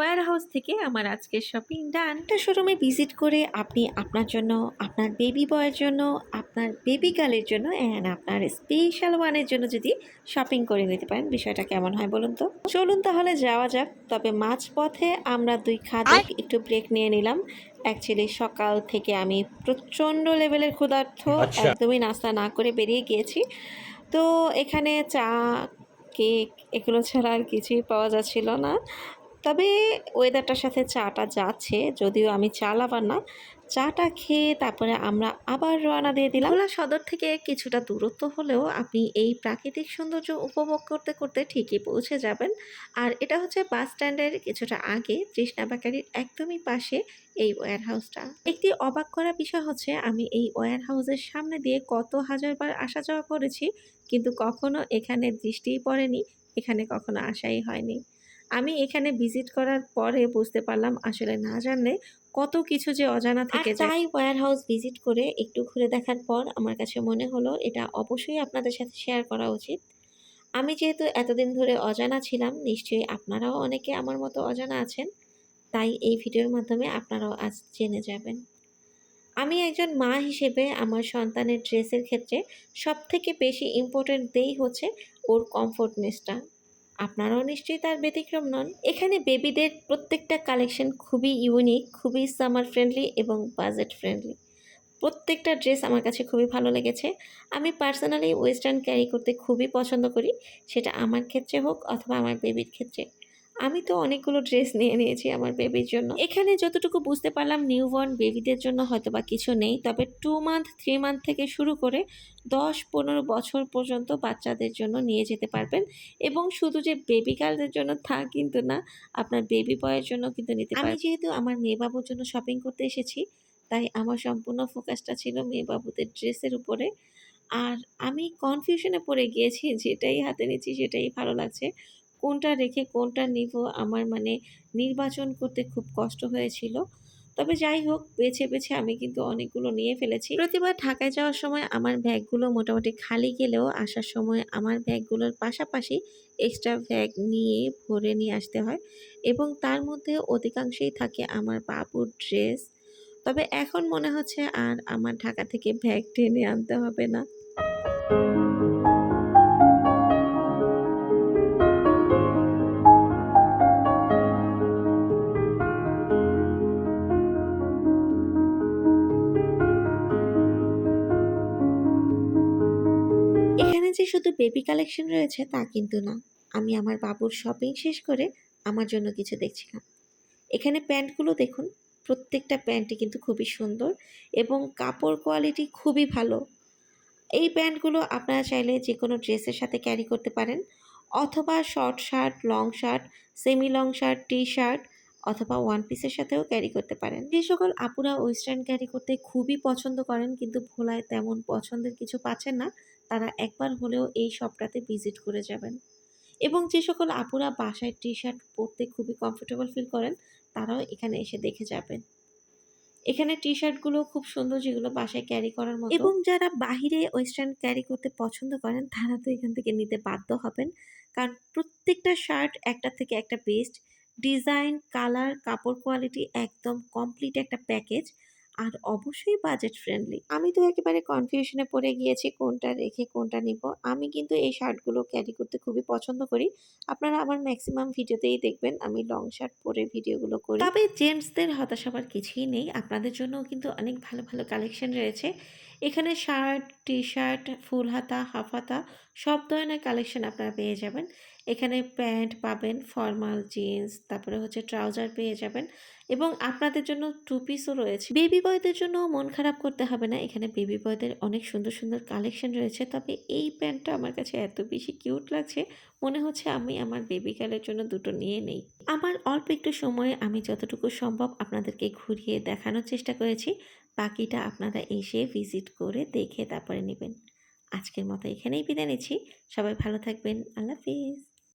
Wire house থেকে আমার আজকের শপিং ডান। একটা শোরুমে ভিজিট করে আপনি আপনার জন্য, আপনার বেবি বয়ের জন্য, আপনার বেবি গার্লের জন্য অ্যান্ড আপনার স্পেশাল ওয়ানের জন্য যদি শপিং করে নিতে পারেন, বিষয়টা কেমন হয় বলুন তো? চলুন তাহলে যাওয়া যাক। তবে মাঝপথে আমরা দুই খাদক একটু ব্রেক নিয়ে নিলাম। অ্যাকচুয়ালি সকাল থেকে আমি প্রচণ্ড লেভেলের ক্ষুধার্ত, একদমই নাস্তা না করে বেরিয়ে গিয়েছি। তো এখানে চা, কেক এগুলো ছাড়া আর কিছুই পাওয়া যাচ্ছিল না। তবে ওয়েদারটার সাথে চাটা যাচ্ছে, যদিও আমি চা লাভার না। চাটা খেয়ে তারপরে আমরা আবার রওনা দিয়ে দিলাম। ভোলা সদর থেকে কিছুটা দূরত্ব হলেও আপনি এই প্রাকৃতিক সৌন্দর্য উপভোগ করতে করতে ঠিকই পৌঁছে যাবেন। আর এটা হচ্ছে বাস স্ট্যান্ডের কিছুটা আগে, তৃষ্ণা বেকারির একদমই পাশে এই ওয়্যার হাউসটা। একটি অবাক করা বিষয় হচ্ছে, আমি এই ওয়্যার হাউসের সামনে দিয়ে কত হাজারবার আসা যাওয়া করেছি, কিন্তু কখনো এখানে দৃষ্টিই পড়েনি, এখানে কখনো আসাই হয়নি। আমি এখানে ভিজিট করার পরে বুঝতে পারলাম আসলে না জানলে কত কিছু যে অজানা থেকে যায়। তাই ওয়্যার হাউস ভিজিট করে একটু ঘুরে দেখার পর আমার কাছে মনে হলো এটা অবশ্যই আপনাদের সাথে শেয়ার করা উচিত। আমি যেহেতু এতদিন ধরে অজানা ছিলাম, নিশ্চয়ই আপনারাও অনেকে আমার মতো অজানা আছেন, তাই এই ভিডিওর মাধ্যমে আপনারাও আজ জেনে যাবেন। আমি একজন মা হিসেবে আমার সন্তানের ড্রেসের ক্ষেত্রে সবথেকে বেশি ইম্পর্টেন্ট দেই হচ্ছে ওর কমফোর্টনেসটা। আপনারাও নিশ্চয়ই তার ব্যতিক্রম নন। এখানে বেবিদের প্রত্যেকটা কালেকশন খুবই ইউনিক, খুবই সামার ফ্রেন্ডলি এবং বাজেট ফ্রেন্ডলি। প্রত্যেকটা ড্রেস আমার কাছে খুবই ভালো লেগেছে। আমি পার্সোনালি ওয়েস্টার্ন ক্যারি করতে খুবই পছন্দ করি, সেটা আমার ক্ষেত্রে হোক অথবা আমার বেবির ক্ষেত্রে। আমি তো অনেকগুলো ড্রেস নিয়ে নিয়েছি আমার বেবির জন্য। এখানে যতটুকু বুঝতে পারলাম নিউবর্ন বেবিদের জন্য হয়তোবা কিছু নেই, তবে 2 মান্থ 3 মান্থ থেকে শুরু করে 10-15 বছর পর্যন্ত বাচ্চাদের জন্য নিয়ে যেতে পারবেন। এবং শুধু যে বেবি গার্লদের জন্য তা কিন্তু না, আপনার বেবি বয়ের জন্য কিন্তু নিতে পারবেন। আমি যেহেতু আমার মেয়ে বাবুর জন্য শপিং করতে এসেছি, তাই আমার সম্পূর্ণ ফোকাসটা ছিল মেয়ে বাবুদের ড্রেসের উপরে। আর আমি কনফিউশনে পড়ে গিয়েছি, যেটাই হাতে নিচ্ছি সেটাই ভালো লাগছে। কোনটা রেখে কোনটা নিবো আমার নির্বাচন করতে খুব কষ্ট হয়েছিল। তবে যাই হোক, বেছে আমি কিন্তু অনেকগুলো নিয়ে ফেলেছি। প্রতিবার ঢাকায় যাওয়ার সময় আমার ব্যাগগুলো মোটামুটি খালি গেলেও আসার সময় আমার ব্যাগগুলোর পাশাপাশি এক্সট্রা ব্যাগ নিয়ে ভরে নিয়ে আসতে হয়, এবং তার মধ্যে অধিকাংশই থাকে আমার বাবুর ড্রেস। তবে এখন মনে হচ্ছে আর আমার ঢাকা থেকে ব্যাগ টেনে আনতে হবে না। এখানে যে শুধু বেবি কালেকশন রয়েছে তা কিন্তু না। আমি আমার বাবুর শপিং শেষ করে আমার জন্য কিছু দেখছিলাম। এখানে প্যান্টগুলো দেখুন, প্রত্যেকটা প্যান্টই কিন্তু খুবই সুন্দর এবং কাপড় কোয়ালিটি খুবই ভালো। এই প্যান্টগুলো আপনারা চাইলে যেকোনো ড্রেসের সাথে ক্যারি করতে পারেন, অথবা short shirt, long shirt, semi long shirt, t-shirt অথবা ওয়ান পিসের সাথেও ক্যারি করতে পারেন। যে সকল আপুরা ওয়েস্টার্ন ক্যারি করতে খুবই পছন্দ করেন কিন্তু ভোলায় তেমন পছন্দের কিছু পাচ্ছেন না, তারা একবার হলেও এই শপটাতে ভিজিট করে যাবেন। এবং যে সকল আপুরা বাসায় টি-শার্ট পরতে খুবই কমফোর্টেবল ফিল করেন, তারাও এখানে এসে দেখে যাবেন। এখানে টি-শার্টগুলো খুব সুন্দর, যেগুলো বাসায় ক্যারি করার মতো। এবং যারা বাহিরে ওয়েস্টার্ন ক্যারি করতে পছন্দ করেন তারা তো এখান থেকে নিতে বাধ্য হবেন। কারণ প্রত্যেকটা শার্ট একটার থেকে একটা বেস্ট। ডিজাইন, কালার, কাপড় কোয়ালিটি একদম কমপ্লিট একটা প্যাকেজ। আর অবশ্যই বাজেট ফ্রেন্ডলি। আমি তো একেবারে কনফিউশনে পড়ে গিয়েছি কোনটা রেখে কোনটা নিব। আমি কিন্তু এই শার্টগুলো ক্যারি করতে খুবই পছন্দ করি। আপনারা আমার ম্যাক্সিমাম ভিডিওতেই দেখবেন আমি লং শার্ট পরে ভিডিওগুলো করি। তবে জেন্টসদের হতাশ হবার কিছুই নেই, আপনাদের জন্যও কিন্তু অনেক ভালো কালেকশন রয়েছে। এখানে শার্ট, টি-শার্ট, ফুল হাতা, হাফ হাতা সব ধরনের কালেকশন আপনারা পেয়ে যাবেন। এখানে প্যান্ট পাবেন, ফর্মাল জিন্স, তারপরে হচ্ছে ট্রাউজার পেয়ে যাবেন, এবং আপনাদের জন্য টু পিসও রয়েছে। বেবি বয়দের জন্য মন খারাপ করতে হবে না, এখানে বেবি বয়দের অনেক সুন্দর কালেকশন রয়েছে। তবে এই প্যান্টটা আমার কাছে এত বেশি কিউট লাগছে, মনে হচ্ছে আমি আমার বেবি গার্লের জন্য দুটো নিয়ে নেই। আমার অল্প একটু সময়ে আমি যতটুকু সম্ভব আপনাদেরকে ঘুরিয়ে দেখানোর চেষ্টা করেছি, বাকিটা আপনারা এসে ভিজিট করে দেখে তারপরে নেবেন। আজকের মতো এখানেই বিদায় নিচ্ছি। সবাই ভালো থাকবেন। আল্লাহ হাফিজ।